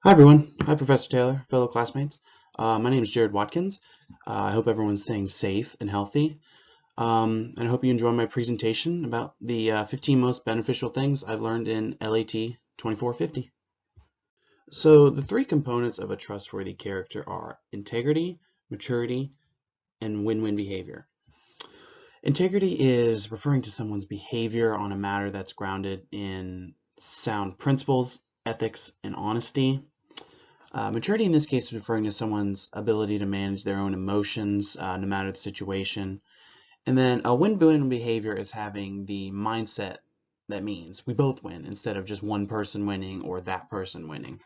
Hi everyone. Hi Professor Taylor, fellow classmates. My name is Jared Watkins. I hope everyone's staying safe and healthy. And I hope you enjoy my presentation about the 15 most beneficial things I've learned in LAT 2450. So the three components of a trustworthy character are integrity, maturity, and win-win behavior. Integrity is referring to someone's behavior on a matter that's grounded in sound principles, ethics, and honesty. Maturity in this case is referring to someone's ability to manage their own emotions, no matter the situation. And then a win-win behavior is having the mindset that means we both win instead of just one person winning or that person winning.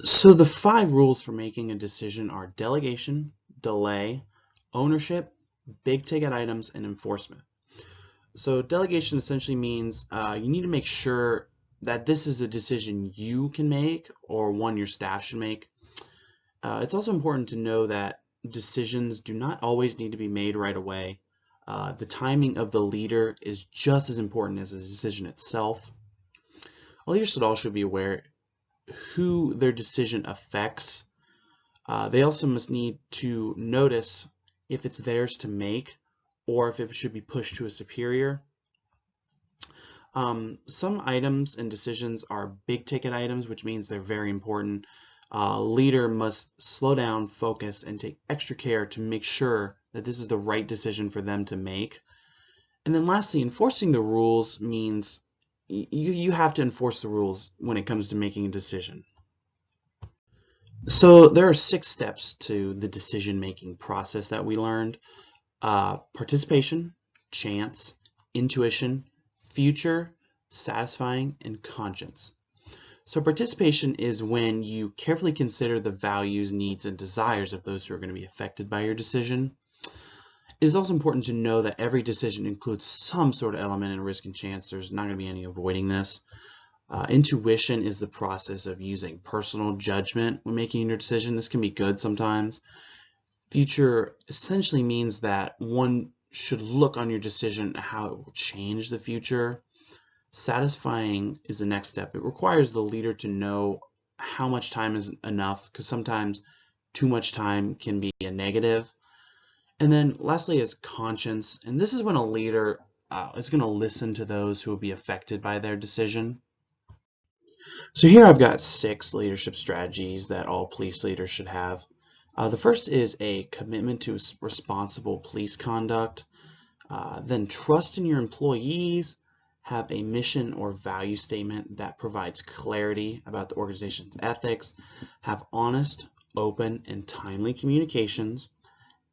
So the 5 rules for making a decision are delegation, delay, ownership, big ticket items, and enforcement. So delegation essentially means you need to make sure that this is a decision you can make or one your staff should make. It's also important to know that decisions do not always need to be made right away. The timing of the leader is just as important as the decision itself. Leaders should also be aware who their decision affects. They also must need to notice if it's theirs to make or if it should be pushed to a superior. Some items and decisions are big ticket items, which means they're very important. A leader must slow down, focus, and take extra care to make sure that this is the right decision for them to make. And then lastly, enforcing the rules means you have to enforce the rules when it comes to making a decision. So there are 6 steps to the decision-making process that we learned. Participation, chance, intuition, future, satisfying, and conscience. So participation is when you carefully consider the values, needs, and desires of those who are going to be affected by your decision. It is also important to know that every decision includes some sort of element in risk and chance. There's not going to be any avoiding this. Intuition is the process of using personal judgment when making your decision. This can be good sometimes. Future essentially means that one should look on your decision at how it will change the future. Satisfying is the next step. It requires the leader to know how much time is enough, because sometimes too much time can be a negative. And then lastly is conscience, and this is when a leader is going to listen to those who will be affected by their decision. So here I've got 6 leadership strategies that all police leaders should have. The first is a commitment to responsible police conduct. Then trust in your employees. Have a mission or value statement that provides clarity about the organization's ethics. Have honest, open, and timely communications.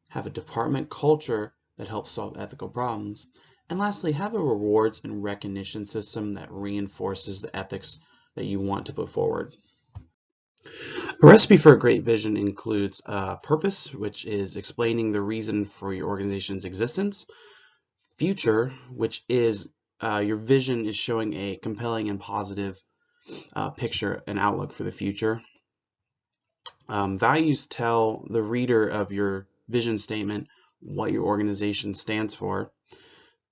Have a department culture that helps solve ethical problems. And lastly, have a rewards and recognition system that reinforces the ethics that you want to put forward. A recipe for a great vision includes purpose, which is explaining the reason for your organization's existence. Future, which is your vision is showing a compelling and positive picture and outlook for the future. Values tell the reader of your vision statement what your organization stands for.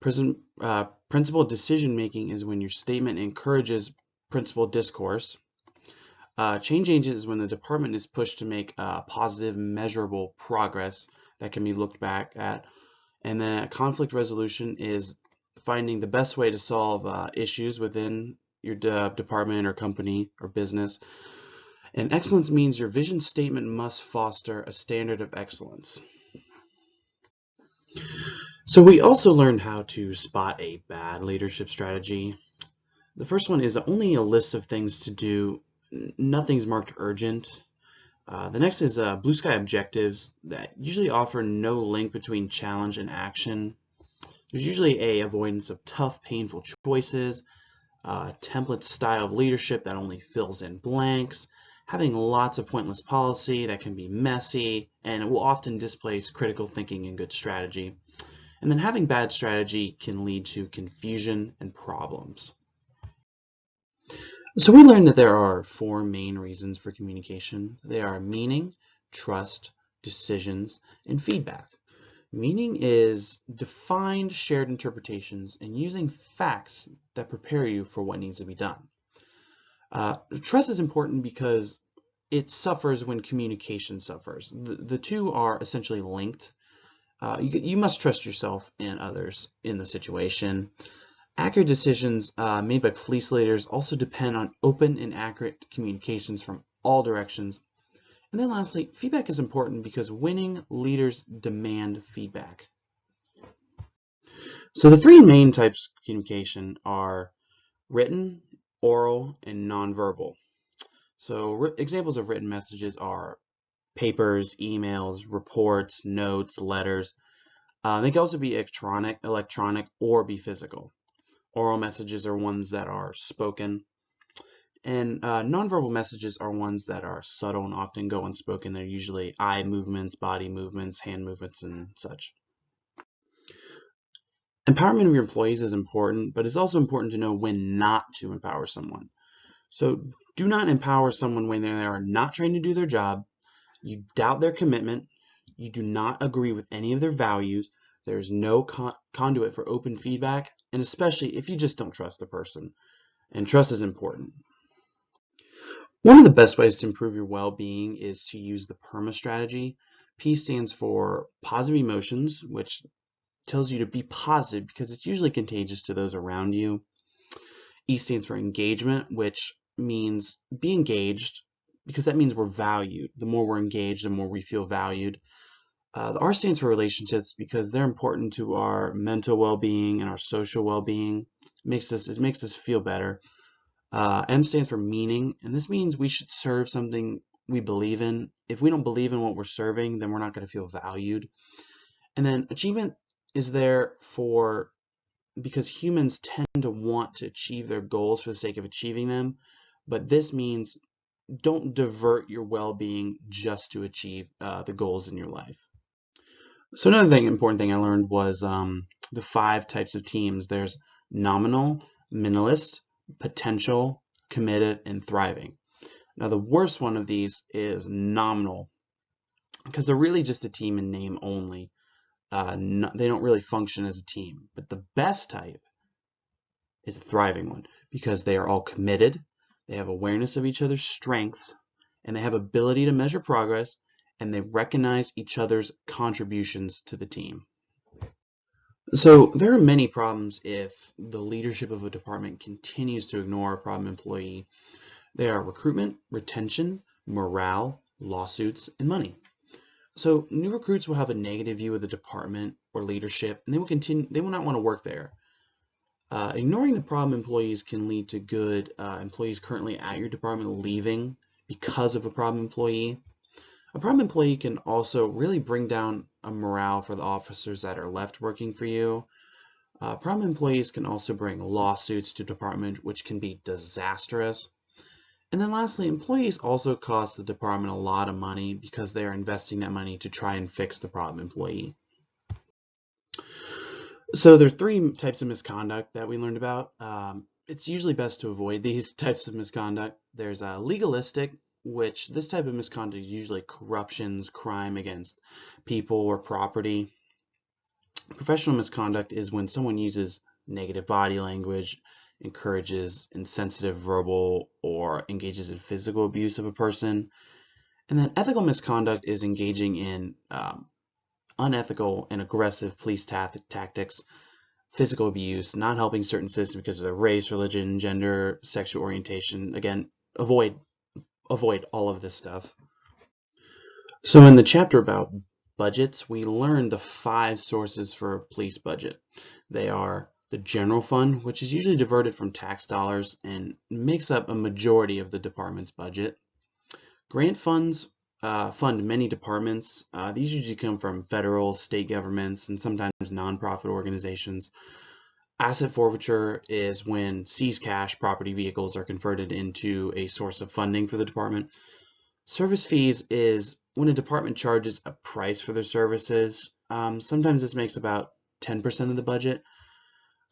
Principled decision making is when your statement encourages principled discourse. Change agent is when the department is pushed to make positive, measurable progress that can be looked back at. And then conflict resolution is finding the best way to solve issues within your department or company or business. And excellence means your vision statement must foster a standard of excellence. So we also learned how to spot a bad leadership strategy. The first one is only a list of things to do. Nothing's marked urgent. The next is blue sky objectives that usually offer no link between challenge and action. There's usually a avoidance of tough, painful choices, template style of leadership that only fills in blanks, having lots of pointless policy that can be messy, and it will often displace critical thinking and good strategy. And then having bad strategy can lead to confusion and problems. So we learned that there are 4 main reasons for communication. They are meaning, trust, decisions, and feedback. Meaning is defined shared interpretations and using facts that prepare you for what needs to be done. Trust is important because it suffers when communication suffers. The two are essentially linked. You must trust yourself and others in the situation. Accurate decisions made by police leaders also depend on open and accurate communications from all directions. And then lastly, feedback is important because winning leaders demand feedback. So the three main types of communication are written, oral, and nonverbal. So examples of written messages are papers, emails, reports, notes, letters. They can also be electronic, or be physical. Oral messages are ones that are spoken, and nonverbal messages are ones that are subtle and often go unspoken. They're usually eye movements, body movements, hand movements, and such. Empowerment of your employees is important, but it's also important to know when not to empower someone. So do not empower someone when they are not trying to do their job, you doubt their commitment, you do not agree with any of their values, there is no conduit for open feedback, and especially if you just don't trust the person. And trust is important. One of the best ways to improve your well-being is to use the PERMA strategy. P stands for positive emotions, which tells you to be positive because it's usually contagious to those around you. E stands for engagement, which means be engaged because that means we're valued. The more we're engaged, the more we feel valued. The R stands for relationships because they're important to our mental well-being and our social well-being. It makes us feel better. M stands for meaning, and this means we should serve something we believe in. If we don't believe in what we're serving, then we're not going to feel valued. And then achievement is there for because humans tend to want to achieve their goals for the sake of achieving them, but this means don't divert your well-being just to achieve the goals in your life. So another important thing I learned was the 5 types of teams. There's nominal, minimalist, potential, committed, and thriving. Now the worst one of these is nominal because they're really just a team in name only. They don't really function as a team. But the best type is a thriving one because they are all committed, they have awareness of each other's strengths, and they have ability to measure progress, and they recognize each other's contributions to the team. So there are many problems if the leadership of a department continues to ignore a problem employee. They are recruitment, retention, morale, lawsuits, and money. So new recruits will have a negative view of the department or leadership, and they will not want to work there. Ignoring the problem employees can lead to good employees currently at your department leaving because of a problem employee. A problem employee can also really bring down a morale for the officers that are left working for you. Problem employees can also bring lawsuits to department, which can be disastrous. And then lastly, employees also cost the department a lot of money because they are investing that money to try and fix the problem employee. So there's 3 types of misconduct that we learned about. It's usually best to avoid these types of misconduct. There's legalistic, which this type of misconduct is usually corruptions, crime against people or property. Professional misconduct is when someone uses negative body language, encourages insensitive verbal or engages in physical abuse of a person. And then ethical misconduct is engaging in unethical and aggressive police tactics, physical abuse, not helping certain citizens because of their race, religion, gender, sexual orientation. Again, avoid all of this stuff. So in the chapter about budgets, we learned the 5 sources for a police budget. They are the general fund, which is usually diverted from tax dollars and makes up a majority of the department's budget. Grant funds fund many departments. These usually come from federal, state governments, and sometimes nonprofit organizations. Asset forfeiture is when seized cash, property, vehicles are converted into a source of funding for the department. Service fees is when a department charges a price for their services. Sometimes this makes about 10% of the budget.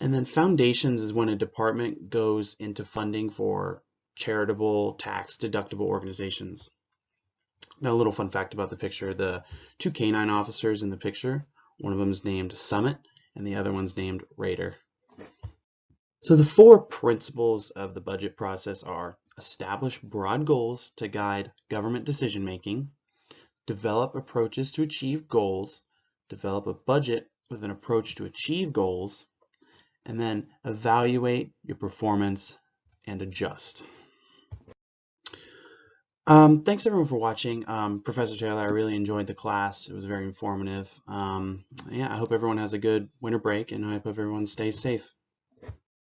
And then foundations is when a department goes into funding for charitable, tax-deductible organizations. Now, a little fun fact about the picture, the 2 canine officers in the picture, one of them is named Summit and the other one's named Raider. So the 4 principles of the budget process are establish broad goals to guide government decision making, develop approaches to achieve goals, develop a budget with an approach to achieve goals, and then evaluate your performance and adjust. Thanks everyone for watching. Professor Taylor, I really enjoyed the class. It was very informative. Yeah, I hope everyone has a good winter break, and I hope everyone stays safe.